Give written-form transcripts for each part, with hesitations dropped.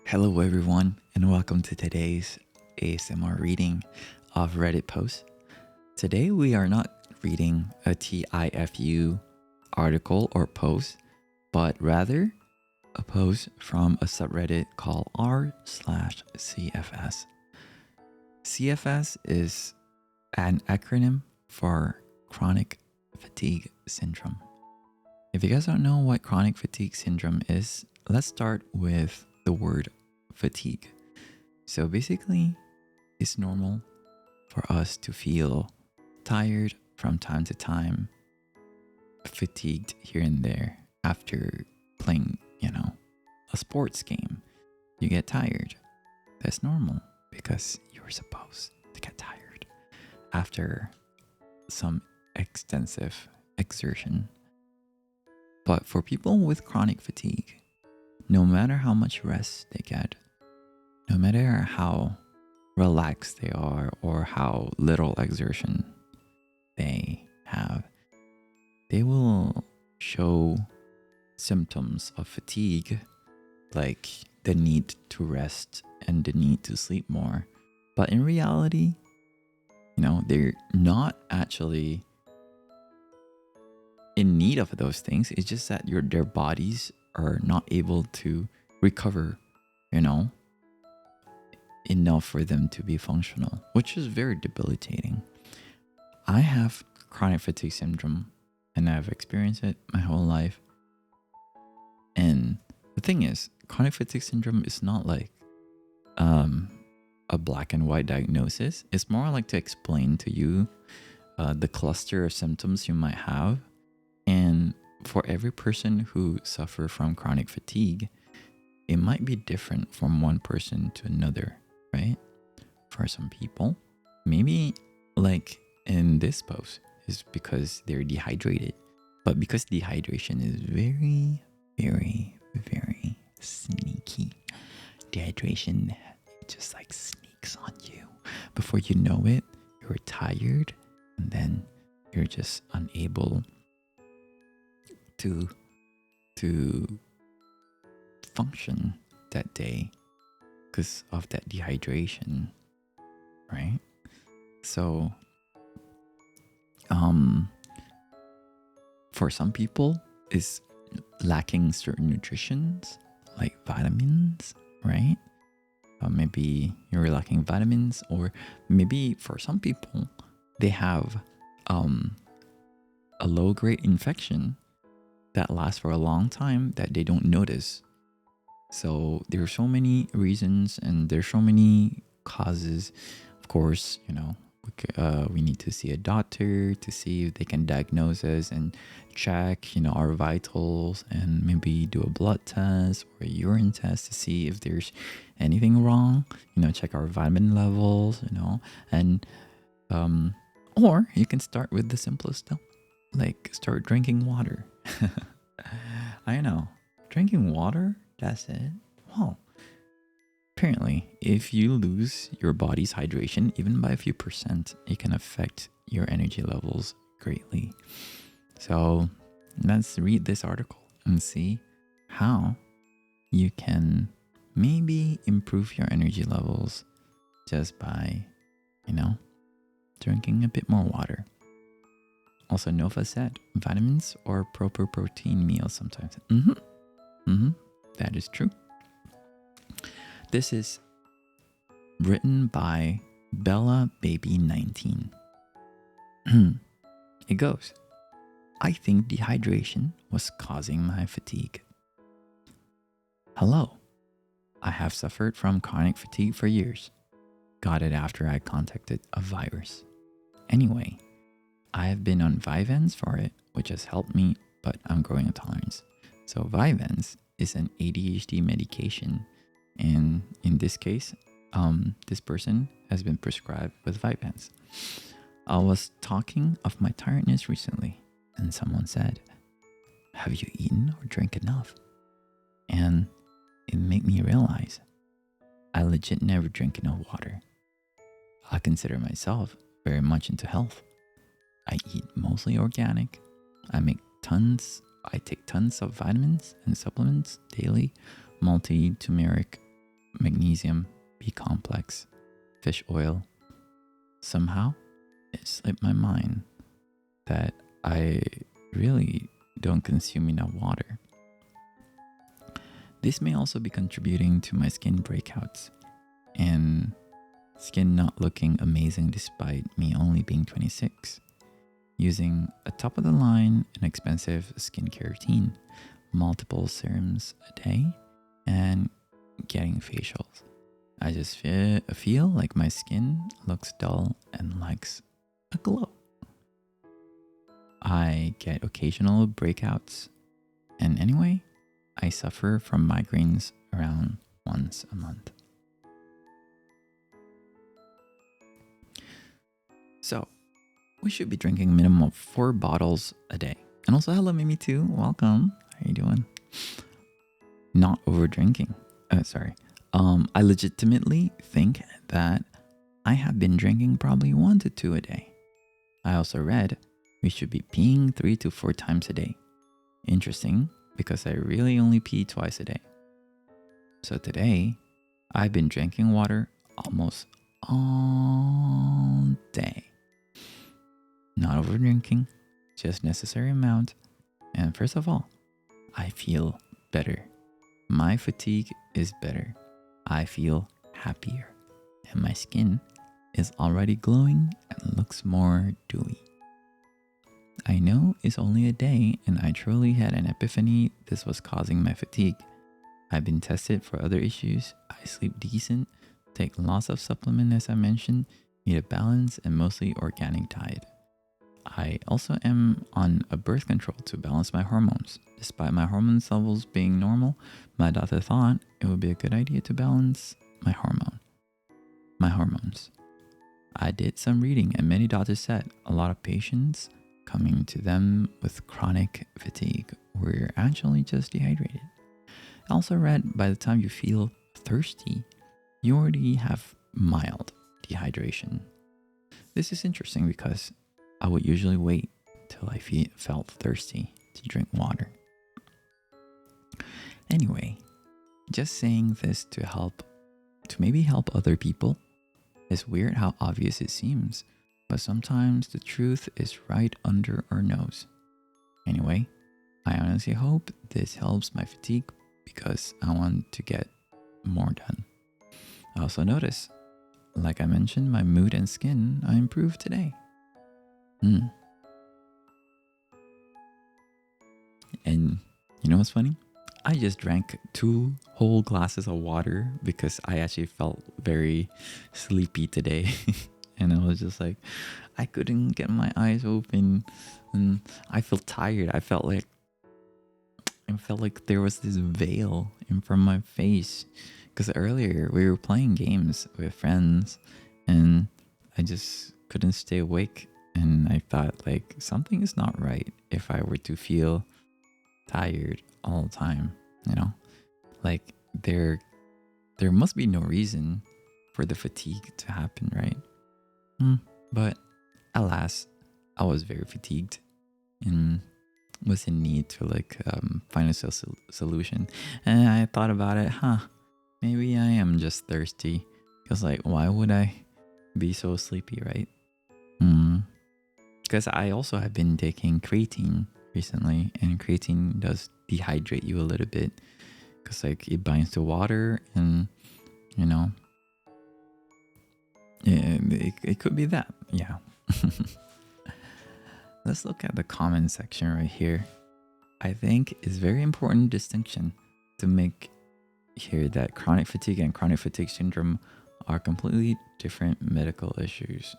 Hello, everyone, and welcome to today's ASMR reading of Reddit post. Today, we are not reading a TIFU article or post, but rather a post from a subreddit called r/CFS. CFS is an acronym for chronic fatigue syndrome. If you guys don't know what chronic fatigue syndrome is, let's start with the word fatigue. So basically, it's normal for us to feel tired from time to time, fatigued here and there after playing, a sports game. You get tired. That's normal because you're supposed to get tired after some extensive exertion. But for people with chronic fatigue, no matter how much rest they get, no matter how relaxed they are or how little exertion they have, they will show symptoms of fatigue, like the need to rest and the need to sleep more. But in reality, they're not actually in need of those things. It's just that their bodies are not able to recover, enough for them to be functional, which is very debilitating. I have chronic fatigue syndrome and I've experienced it my whole life. And the thing is, chronic fatigue syndrome is not like a black and white diagnosis. It's more like to explain to you the cluster of symptoms you might have. And for every person who suffers from chronic fatigue, it might be different from one person to another, right? For some people, maybe like in this post is because they're dehydrated. But because dehydration is very, very, very sneaky, dehydration just like sneaks on you. Before you know it, you're tired and then you're just unable to function that day because of that dehydration, right? So for some people it's lacking certain nutritions like vitamins, right? Maybe you're lacking vitamins, or maybe for some people they have a low grade infection that lasts for a long time that they don't notice. So there are so many reasons and there's so many causes. Of course, we need to see a doctor to see if they can diagnose us and check, our vitals, and maybe do a blood test or a urine test to see if there's anything wrong. Check our vitamin levels, and or you can start with the simplest stuff, like start drinking water. I know, drinking water, that's it. Well, apparently, if you lose your body's hydration, even by a few percent, it can affect your energy levels greatly. So let's read this article and see how you can maybe improve your energy levels just by, drinking a bit more water. Also, Nova said vitamins or proper protein meals sometimes. That is true. This is written by Bella Baby 19. It goes, I think dehydration was causing my fatigue. Hello. I have suffered from chronic fatigue for years. Got it after I contacted a virus. Anyway, I have been on Vyvanse for it, which has helped me, but I'm growing a tolerance. So Vyvanse is an ADHD medication. And in this case, this person has been prescribed with Vyvanse. I was talking of my tiredness recently, and someone said, have you eaten or drank enough? And it made me realize I legit never drink enough water. I consider myself very much into health. I eat mostly organic. I take tons of vitamins and supplements daily, multi, turmeric, magnesium, B complex, fish oil. Somehow, it slipped my mind that I really don't consume enough water. This may also be contributing to my skin breakouts and skin not looking amazing despite me only being 26. Using a top of the line and expensive skincare routine, multiple serums a day, and getting facials. I just feel like my skin looks dull and likes a glow. I get occasional breakouts, and anyway, I suffer from migraines around once a month. So, we should be drinking a minimum of 4 bottles a day. And also, hello Mimi too, welcome. How you doing? Not over drinking. I legitimately think that I have been drinking probably 1 to 2 a day. I also read we should be peeing 3 to 4 times a day. Interesting, because I really only pee twice a day. So today, I've been drinking water almost all day. Not over drinking, just necessary amount. And first of all, I feel better. My fatigue is better. I feel happier. And my skin is already glowing and looks more dewy. I know it's only a day and I truly had an epiphany this was causing my fatigue. I've been tested for other issues. I sleep decent, take lots of supplement as I mentioned, eat a balanced and mostly organic diet. I also am on a birth control to balance my hormones. Despite my hormones levels being normal, my doctor thought it would be a good idea to balance my hormones. I did some reading and many doctors said a lot of patients coming to them with chronic fatigue were actually just dehydrated. I also read by the time you feel thirsty, you already have mild dehydration. This is interesting because I would usually wait till I felt thirsty to drink water. Anyway, just saying this to maybe help other people. It's weird how obvious it seems, but sometimes the truth is right under our nose. Anyway, I honestly hope this helps my fatigue because I want to get more done. I also notice, like I mentioned, my mood and skin are improved today. And you know what's funny? I just drank 2 whole glasses of water because I actually felt very sleepy today. And I was just like, I couldn't get my eyes open and I feel tired. I felt like there was this veil in front of my face because earlier we were playing games with friends and I just couldn't stay awake. And I thought like something is not right if I were to feel tired all the time, you know? Like there must be no reason for the fatigue to happen, right? But alas, I was very fatigued and was in need to find a solution. And I thought about it, maybe I am just thirsty. Because why would I be so sleepy, right? Because I also have been taking creatine recently, and creatine does dehydrate you a little bit because it binds to water, and it could be that. Yeah. Let's look at the comment section right here. I think it's very important distinction to make here that chronic fatigue and chronic fatigue syndrome are completely different medical issues.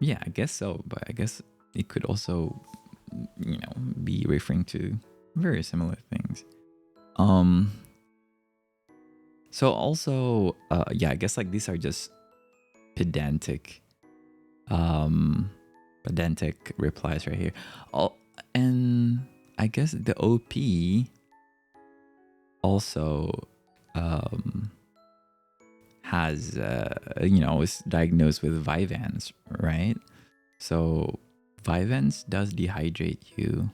Yeah, I guess so, but I guess it could also, be referring to very similar things. So also, I guess these are just pedantic replies right here. And I guess the OP also has is diagnosed with Vyvanse, right? So Vyvanse does dehydrate you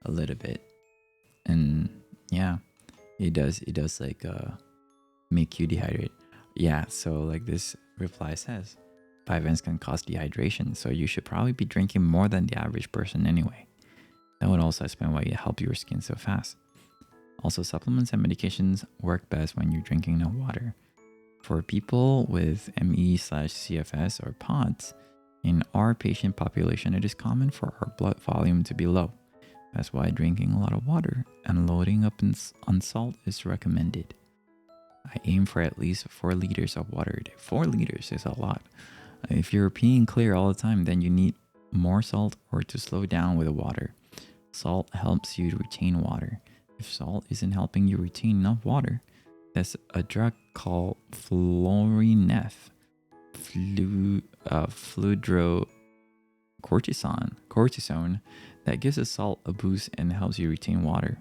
a little bit, and yeah, It does like make you dehydrate. Yeah, so like this reply says, Vyvanse can cause dehydration, so you should probably be drinking more than the average person anyway. That would also explain why you help your skin so fast. Also, supplements and medications work best when you're drinking enough water. For people with ME/CFS or POTS, in our patient population, it is common for our blood volume to be low. That's why drinking a lot of water and loading up on salt is recommended. I aim for at least 4 liters of water a day. 4 liters is a lot. If you're peeing clear all the time, then you need more salt or to slow down with the water. Salt helps you to retain water. If salt isn't helping you retain enough water, there's a drug called fluorineth, cortisone, that gives the salt a boost and helps you retain water.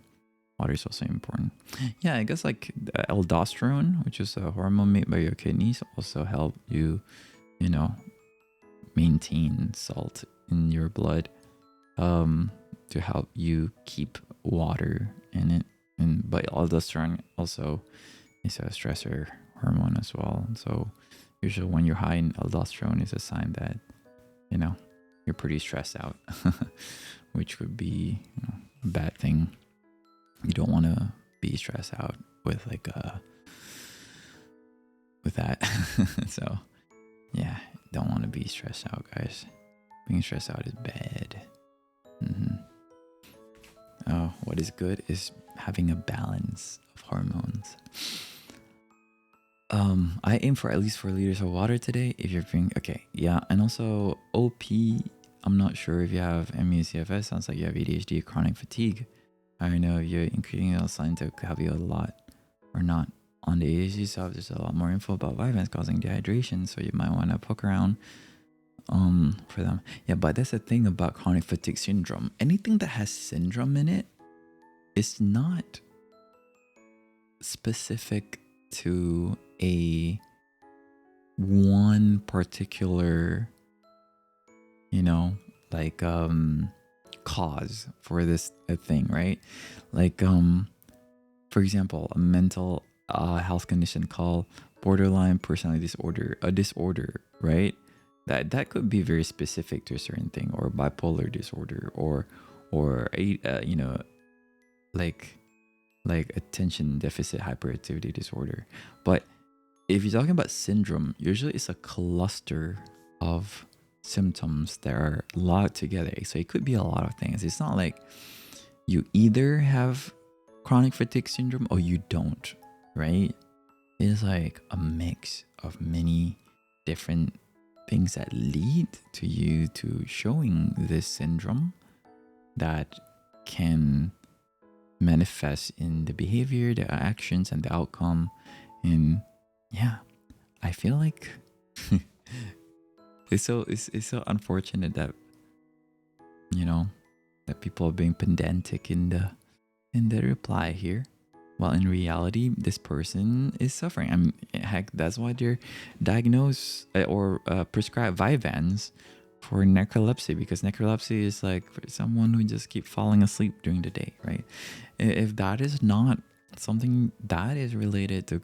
Water is also important. Yeah, I guess like aldosterone, which is a hormone made by your kidneys, also help you, maintain salt in your blood, to help you keep water in it. But aldosterone also is a stressor hormone as well. So usually when you're high in aldosterone is a sign that, you're pretty stressed out, which could be a bad thing. You don't want to be stressed out with with that. So yeah, don't want to be stressed out, guys. Being stressed out is bad. Oh, what is good is having a balance of hormones. I aim for at least 4 liters of water today. If you're drinking, okay, yeah, and also OP. I'm not sure if you have ME/CFS. Sounds like you have ADHD, chronic fatigue. I don't know if you're increasing a sign to help you a lot or not. On the ADHD stuff, there's a lot more info about Vyvanse causing dehydration, so you might want to poke around for them. Yeah, but that's the thing about chronic fatigue syndrome. Anything that has syndrome in it is not specific to a one particular, cause for this thing, right? Like for example, a mental health condition called borderline personality disorder, a disorder, right? That could be very specific to a certain thing, or bipolar disorder, or like attention deficit hyperactivity disorder. But if you're talking about syndrome, usually it's a cluster of symptoms that are locked together. So it could be a lot of things. It's not like you either have chronic fatigue syndrome or you don't, right? It's like a mix of many different things that lead to you to showing this syndrome that can manifest in the behavior, the actions, and the outcome. And yeah, I feel like it's so unfortunate that that people are being pedantic in the reply here, while in reality this person is suffering. I mean, heck, that's why they're diagnosed or prescribed Vyvanse for narcolepsy, because narcolepsy is like for someone who just keep falling asleep during the day, right? If that is not something that is related to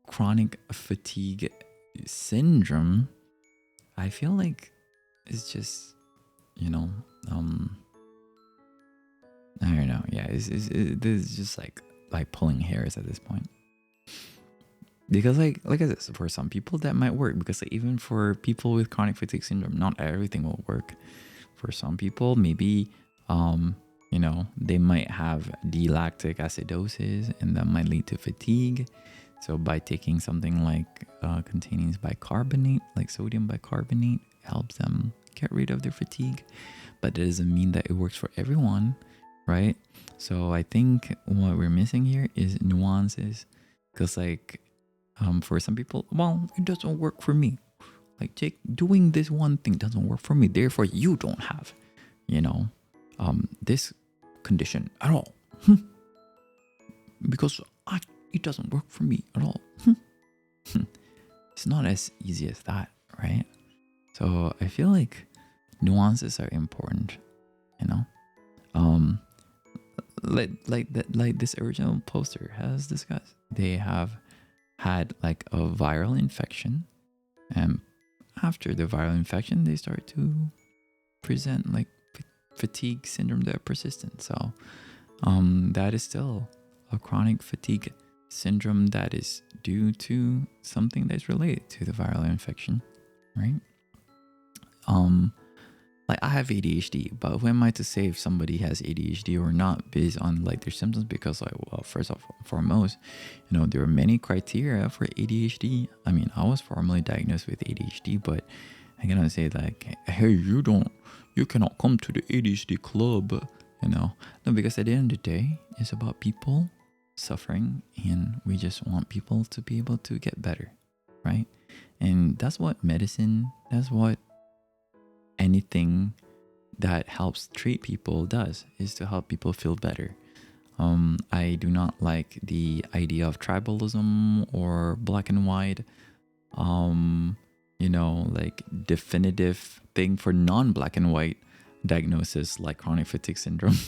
chronic fatigue syndrome, I feel like it's just I don't know. Yeah, this is just like pulling hairs at this point. Because like I said, for some people that might work, because like, even for people with chronic fatigue syndrome, not everything will work. For some people, maybe they might have D-lactic acidosis, and that might lead to fatigue. So by taking something like containing bicarbonate, like sodium bicarbonate, helps them get rid of their fatigue. But that doesn't mean that it works for everyone, right? So I think what we're missing here is nuances, because like for some people, well, it doesn't work for me. Like doing this one thing doesn't work for me, therefore you don't have this condition at all, because it doesn't work for me at all. It's not as easy as that, right? So I feel like nuances are important, like this original poster has discussed, they have had like a viral infection, and after the viral infection they start to present like fatigue syndrome that are persistent. So that is still a chronic fatigue syndrome that is due to something that's related to the viral infection, right? Like I have ADHD, but who am I to say if somebody has ADHD or not based on like their symptoms? Because like, well, first and foremost, you know, there are many criteria for ADHD. I mean, I was formally diagnosed with ADHD, but I cannot say like, hey, you cannot come to the ADHD club, you know? No, because at the end of the day, it's about people suffering, and we just want people to be able to get better, right? And that's what medicine, that's what anything that helps treat people does, is to help people feel better. I do not like the idea of tribalism or black and white, you know, like definitive thing for non-black and white diagnosis like chronic fatigue syndrome.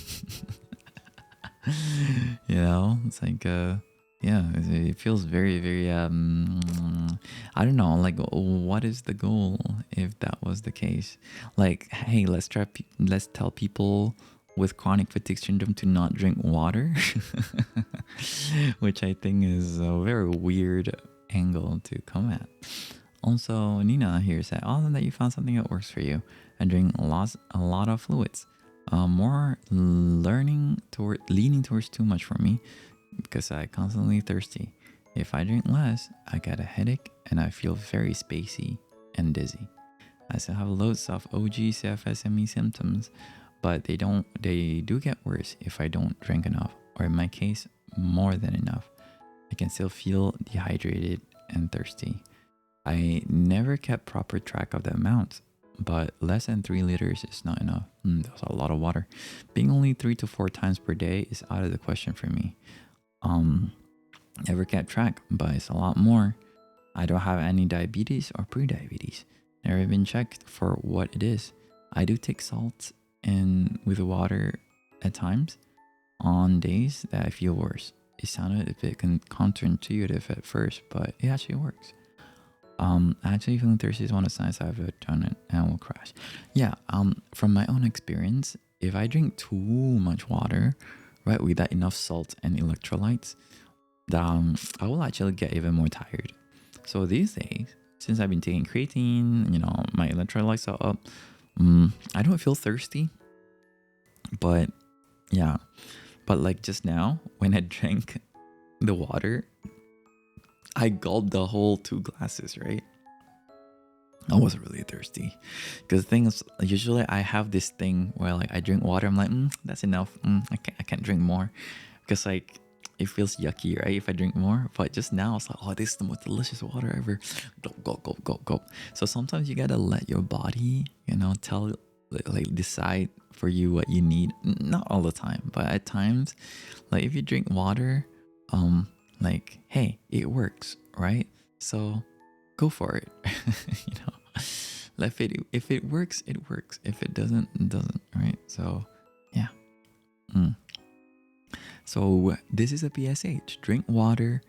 You know, it's like yeah, it feels very, very I don't know, like what is the goal if that was the case? Like, hey, let's tell people with chronic fatigue syndrome to not drink water, which I think is a very weird angle to come at. Also, Nina here said, awesome that you found something that works for you and drink a lot of fluids. More leaning towards too much for me, because I constantly thirsty. If I drink less, I get a headache and I feel very spacey and dizzy. I still have loads of OG CFS-ME symptoms, but they do get worse if I don't drink enough, or in my case, more than enough. I can still feel dehydrated and thirsty. I never kept proper track of the amount, but less than 3 liters is not enough. That's a lot of water. Being only 3 to 4 times per day is out of the question for me. Never kept track, but it's a lot more. I don't have any diabetes or pre-diabetes. Never been checked for what it is. I do take salt in with water at times on days that I feel worse. It sounded a bit counterintuitive at first, but it actually works. Actually feeling thirsty is one of the signs I've done it and will crash. Yeah, from my own experience, if I drink too much water, right, without enough salt and electrolytes, I will actually get even more tired. So these days, since I've been taking creatine, you know, my electrolytes are up, I don't feel thirsty. But yeah, but like just now, when I drank the water, I gulped the whole 2 glasses, right? I wasn't really thirsty. Because the thing is, usually I have this thing where like I drink water, I'm like, that's enough. I can't drink more. Because like it feels yucky, right? If I drink more. But just now it's like, oh, this is the most delicious water ever. Go. So sometimes you gotta let your body, you know, decide for you what you need. Not all the time, but at times, like if you drink water, like, hey, it works, right? So go for it. You know, if it works, it works. If it doesn't, it doesn't, right? So yeah. So this is a PSH. Drink water,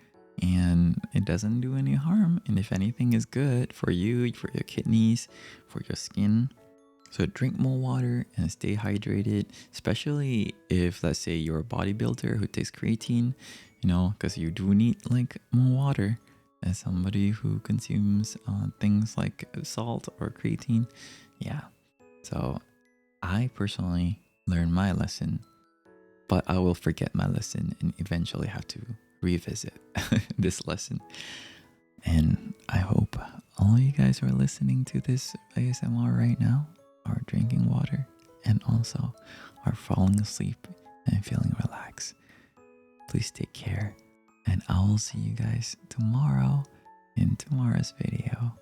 and it doesn't do any harm. And if anything is good for you, for your kidneys, for your skin. So drink more water and stay hydrated, especially if, let's say, you're a bodybuilder who takes creatine, you know, because you do need like more water as somebody who consumes things like salt or creatine. Yeah. So I personally learned my lesson, but I will forget my lesson and eventually have to revisit this lesson. And I hope all you guys who are listening to this ASMR right now are drinking water and also are falling asleep and feeling relaxed. Please take care, and I will see you guys tomorrow in tomorrow's video.